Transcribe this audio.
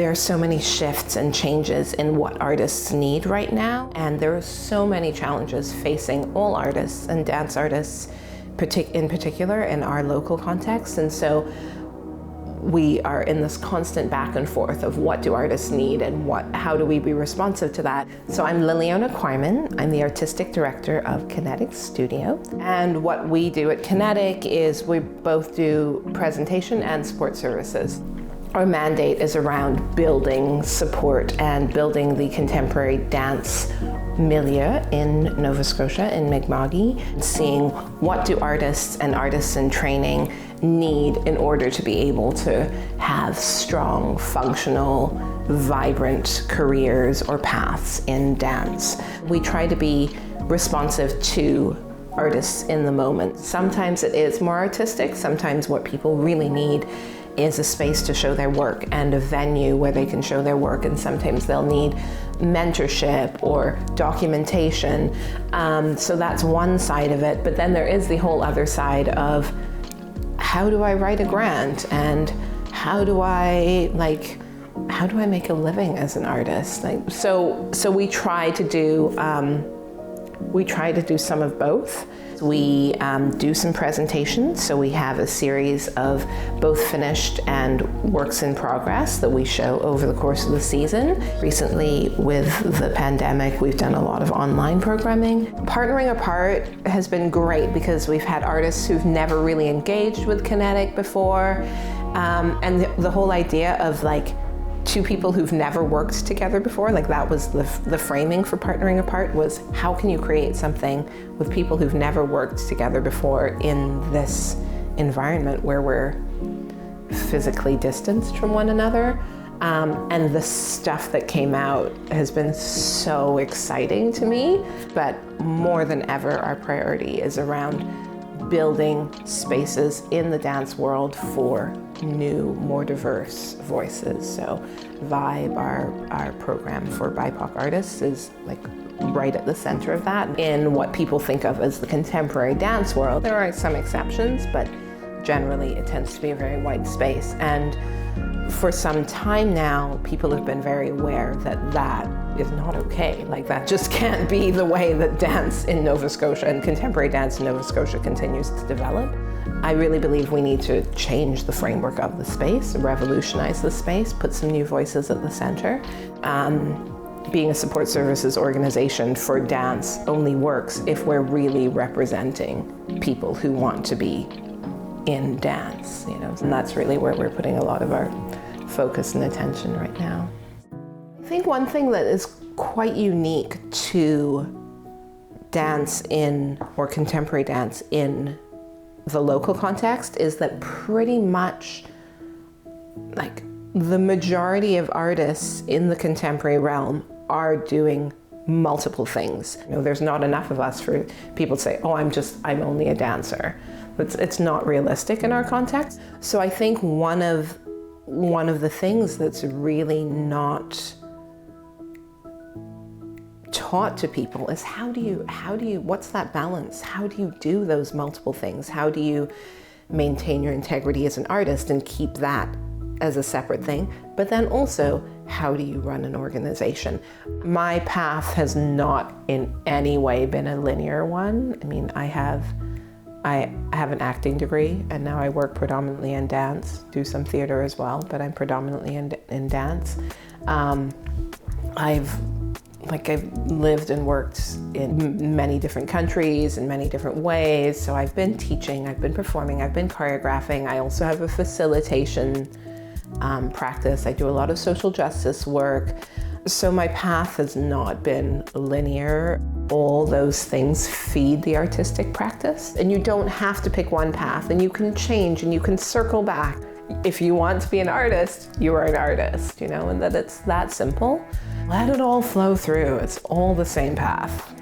There are so many shifts and changes in what artists need right now, and there are so many challenges facing all artists and dance artists in particular in our local context. And so we are in this constant back and forth of what do artists need and how do we be responsive to that. So I'm Liliona Quarmyne. I'm the artistic director of Kinetic Studio. And what we do at Kinetic is we both do presentation and support services. Our mandate is around building support and building the contemporary dance milieu in Nova Scotia, in Mi'kmaq, seeing what do artists and artists in training need in order to be able to have strong, functional, vibrant careers or paths in dance. We try to be responsive to artists in the moment. Sometimes it is more artistic, sometimes what people really need is a space to show their work and a venue where they can show their work, and sometimes they'll need mentorship or documentation. So that's one side of it, but then there is the whole other side of how do I write a grant, and how do I make a living as an artist? So we try to do some of both. We do some presentations, so we have a series of both finished and works in progress that we show over the course of the season. Recently, with the pandemic, we've done a lot of online programming. Partnering Apart has been great because we've had artists who've never really engaged with Kinetic before, and the whole idea of two people who've never worked together before, that was the framing for Partnering Apart, was how can you create something with people who've never worked together before in this environment where we're physically distanced from one another. And the stuff that came out has been so exciting to me, but more than ever, our priority is around building spaces in the dance world for new, more diverse voices. So Vibe, our program for BIPOC artists, is right at the center of that. In what people think of as the contemporary dance world, there are some exceptions, but generally it tends to be a very white space. And for some time now, people have been very aware that that is not okay. That just can't be the way that dance in Nova Scotia and contemporary dance in Nova Scotia continues to develop. I really believe we need to change the framework of the space, revolutionize the space, put some new voices at the center. Being a support services organization for dance only works if we're really representing people who want to be in dance, and that's really where we're putting a lot of our focus and attention right now. I think one thing that is quite unique to dance or contemporary dance in the local context is that pretty much the majority of artists in the contemporary realm are doing multiple things. There's not enough of us for people to say, oh, I'm only a dancer. It's not realistic in our context. So I think one of the things that's really not taught to people is how do you what's that balance? How do you do those multiple things? How do you maintain your integrity as an artist and keep that as a separate thing? But then also, how do you run an organization? My path has not in any way been a linear one. I mean, I have an acting degree, and now I work predominantly in dance, do some theater as well, but I'm predominantly in dance. I've lived and worked in many different countries in many different ways. So I've been teaching, I've been performing, I've been choreographing. I also have a facilitation practice. I do a lot of social justice work. So my path has not been linear. All those things feed the artistic practice. And you don't have to pick one path, and you can change and you can circle back. If you want to be an artist, you are an artist, and that it's that simple. Let it all flow through. It's all the same path.